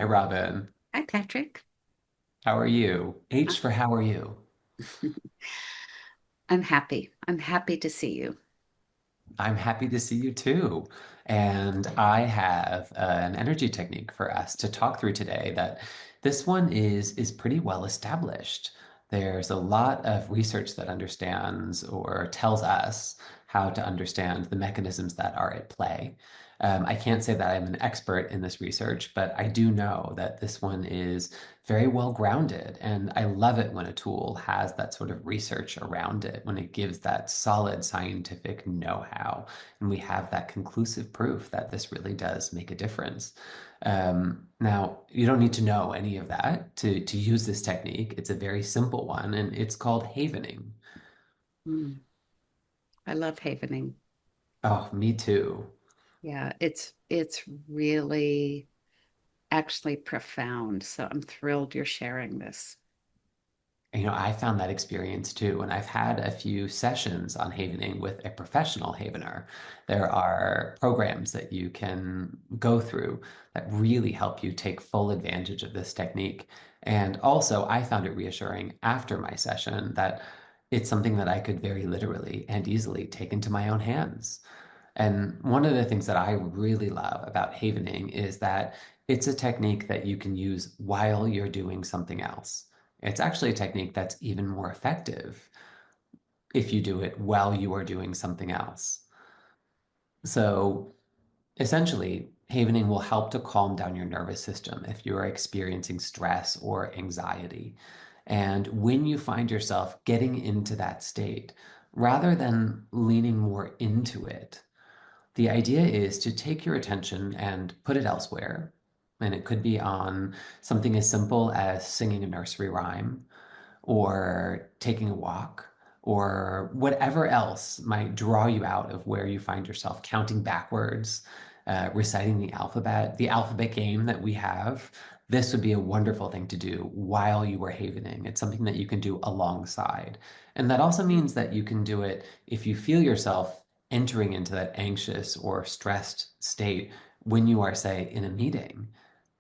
Hi, Robin. Hi, Patrick. How are you? H for how are you? I'm happy. I'm happy to see you. I'm happy to see you too. And I have an energy technique for us to talk through today that this one is pretty well established. There's a lot of research that understands or tells us how to understand the mechanisms that are at play. I can't say that I'm an expert in this research, but I do know that this one is very well grounded. And I love it when a tool has that sort of research around it, when it gives that solid scientific know-how. And we have that conclusive proof that this really does make a difference. Now, you don't need to know any of that to use this technique. It's a very simple one, and it's called havening. Mm, I love havening. Oh, me too. Yeah, it's really actually profound. So I'm thrilled you're sharing this. I found that experience too, and I've had a few sessions on havening with a professional havener. There are programs that you can go through that really help you take full advantage of this technique. And also, I found it reassuring after my session that it's something that I could very literally and easily take into my own hands. And one of the things that I really love about havening is that it's a technique that you can use while you're doing something else. It's actually a technique that's even more effective if you do it while you are doing something else. So essentially, havening will help to calm down your nervous system if you are experiencing stress or anxiety. And when you find yourself getting into that state, rather than leaning more into it, the idea is to take your attention and put it elsewhere. And it could be on something as simple as singing a nursery rhyme or taking a walk or whatever else might draw you out of where you find yourself counting backwards, reciting the alphabet game that we have. This would be a wonderful thing to do while you are havening. It's something that you can do alongside. And that also means that you can do it if you feel yourself entering into that anxious or stressed state when you are, say, in a meeting.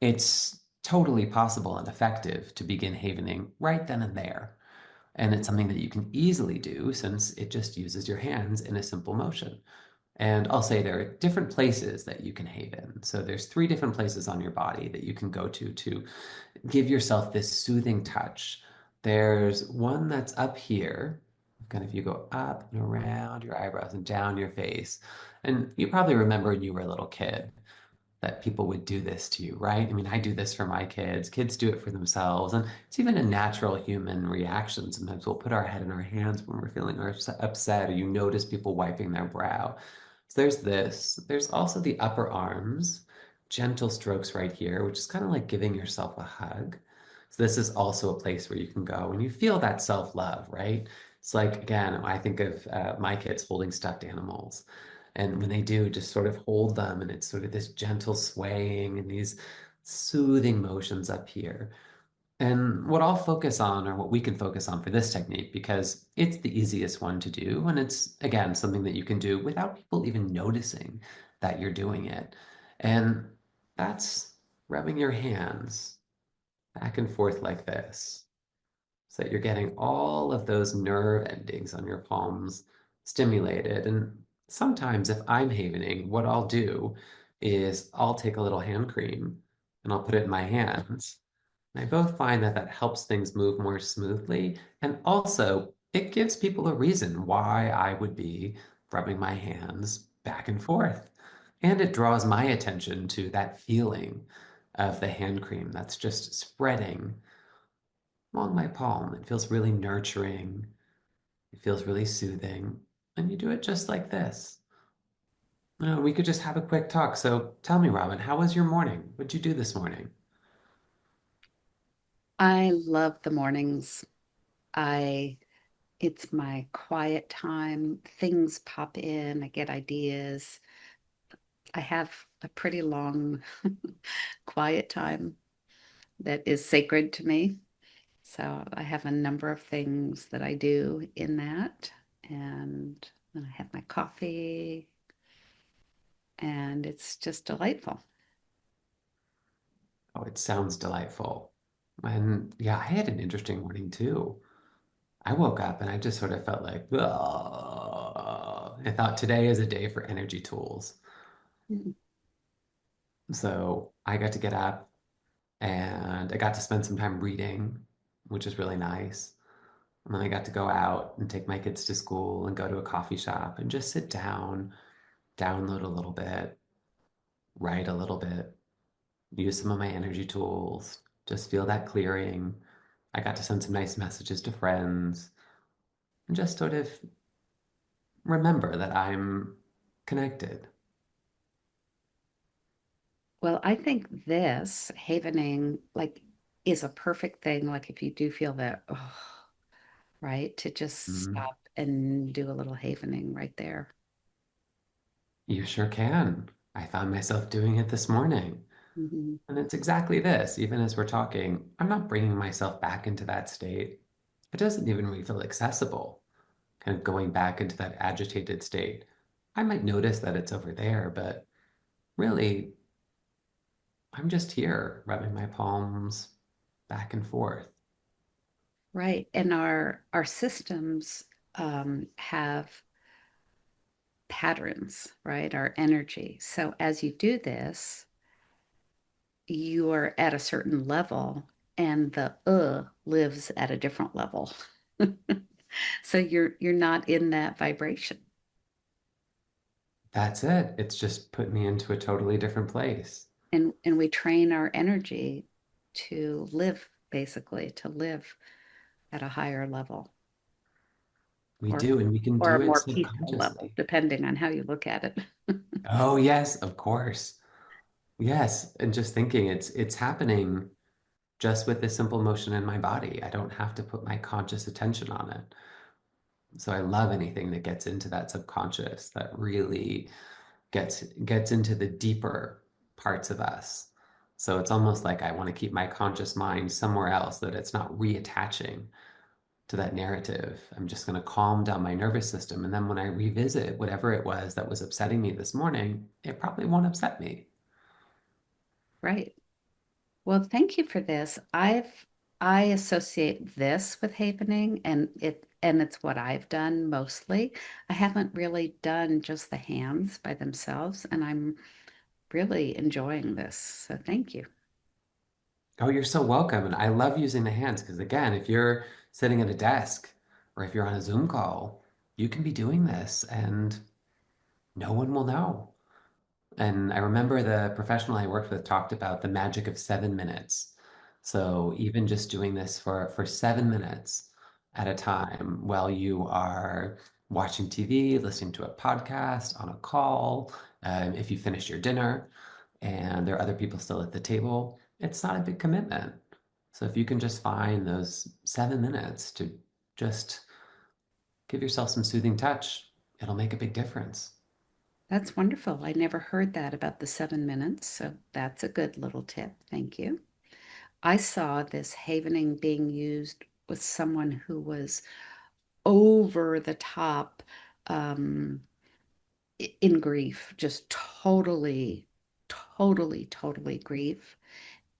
It's totally possible and effective to begin havening right then and there. And it's something that you can easily do since it just uses your hands in a simple motion. And I'll say there are different places that you can haven. So there's three different places on your body that you can go to give yourself this soothing touch. There's one that's up here, kind of you go up and around your eyebrows and down your face. And you probably remember when you were a little kid that people would do this to you, right? I mean, I do this for my kids. Kids do it for themselves. And it's even a natural human reaction. Sometimes we'll put our head in our hands when we're feeling upset, or you notice people wiping their brow. So there's this. There's also the upper arms, gentle strokes right here, which is kind of like giving yourself a hug. So this is also a place where you can go and you feel that self-love, right? It's like, again, I think of my kids holding stuffed animals. And when they do, just sort of hold them, and it's sort of this gentle swaying and these soothing motions up here. And what I'll focus on, or what we can focus on for this technique, because it's the easiest one to do, and it's, again, something that you can do without people even noticing that you're doing it. And that's rubbing your hands back and forth like this so that you're getting all of those nerve endings on your palms stimulated. And sometimes, if I'm havening, what I'll do is I'll take a little hand cream and I'll put it in my hands. And I both find that that helps things move more smoothly. And also, it gives people a reason why I would be rubbing my hands back and forth. And it draws my attention to that feeling of the hand cream that's just spreading along my palm. It feels really nurturing. It feels really soothing. And you do it just like this. We could just have a quick talk. So tell me, Robin, how was your morning? What'd you do this morning? I love the mornings. I It's my quiet time. Things pop in, I get ideas. I have a pretty long quiet time that is sacred to me. So I have a number of things that I do in that. And then I have my coffee, and it's just delightful. Oh, it sounds delightful. And yeah, I had an interesting morning too. I woke up and I just sort of felt like, "Ugh." I thought today is a day for energy tools. Mm. So I got to get up and I got to spend some time reading, which is really nice. And then I got to go out and take my kids to school and go to a coffee shop and just sit down, download a little bit, write a little bit, use some of my energy tools, just feel that clearing. I got to send some nice messages to friends and just sort of remember that I'm connected. Well, I think this havening like is a perfect thing. Like if you do feel that, oh, right, to just Mm, stop and do a little havening right there. you sure can. I found myself doing it this morning. Mhm. And it's exactly this. Even as we're talking, I'm not bringing myself back into that state. It doesn't even really feel accessible, kind of going back into that agitated state. I might notice that it's over there, but really, I'm just here rubbing my palms back and forth. Right. And our systems have patterns, right? Our energy. So as you do this, you are at a certain level and the lives at a different level. So you're not in that vibration. That's it. It's just put me into a totally different place. And we train our energy to live, basically, to live at a higher level We or do, and we can or do a it more peaceful level, subconsciously. depending on how you look at it. Oh, yes, of course. Yes, and just thinking it's happening just with this simple motion in my body. I don't have to put my conscious attention on it. So I love anything that gets into that subconscious, that really gets into the deeper parts of us. So it's almost like I want to keep my conscious mind somewhere else, that it's not reattaching to that narrative. I'm just going to calm down my nervous system. And then when I revisit whatever it was that was upsetting me this morning, it probably won't upset me. Right. Well, thank you for this. I associate this with havening and it's what I've done mostly. I haven't really done just the hands by themselves, and I'm really enjoying this. So thank you. Oh, you're so welcome. And I love using the hands because, again, if you're sitting at a desk or if you're on a Zoom call, you can be doing this and no one will know. And I remember the professional I worked with talked about the magic of 7 minutes. So even just doing this for 7 minutes at a time while you are watching TV, listening to a podcast, on a call, if you finish your dinner and there are other people still at the table, it's not a big commitment. So if you can just find those 7 minutes to just give yourself some soothing touch, it'll make a big difference. That's wonderful. I never heard that about the 7 minutes, so that's a good little tip. Thank you. I saw this havening being used with someone who was over the top um, in grief, just totally grief.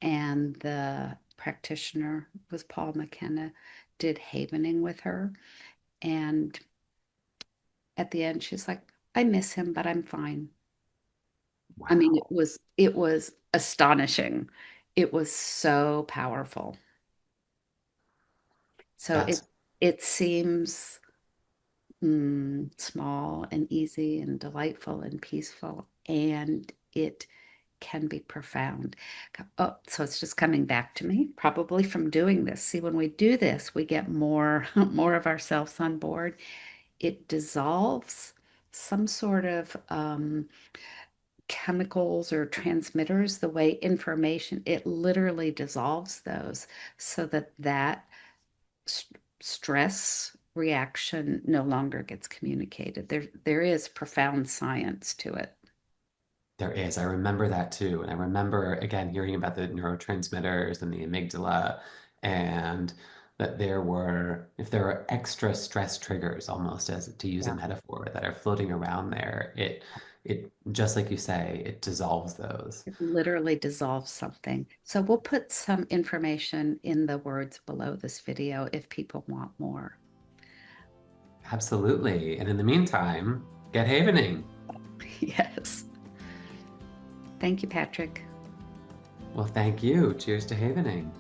And the practitioner was Paul McKenna, did havening with her. And at the end, she's like, I miss him, but I'm fine. I mean, Wow. it was astonishing. It was so powerful. So That's it seems small and easy and delightful and peaceful, and it can be profound. Oh, so it's just coming back to me, probably from doing this. See, when we do this, we get more more of ourselves on board. It dissolves some sort of chemicals or transmitters, the way information, it literally dissolves those so that stress reaction no longer gets communicated. There is profound science to it. There is. I remember that too. And I remember, again, hearing about the neurotransmitters and the amygdala and that if there are extra stress triggers, almost as to use a Yeah. metaphor, that are floating around there, it just like you say, it dissolves those. It literally dissolves something. So we'll put some information in the words below this video if people want more. Absolutely. And in the meantime, get havening. Yes. Thank you, Patrick. Well, thank you. Cheers to havening.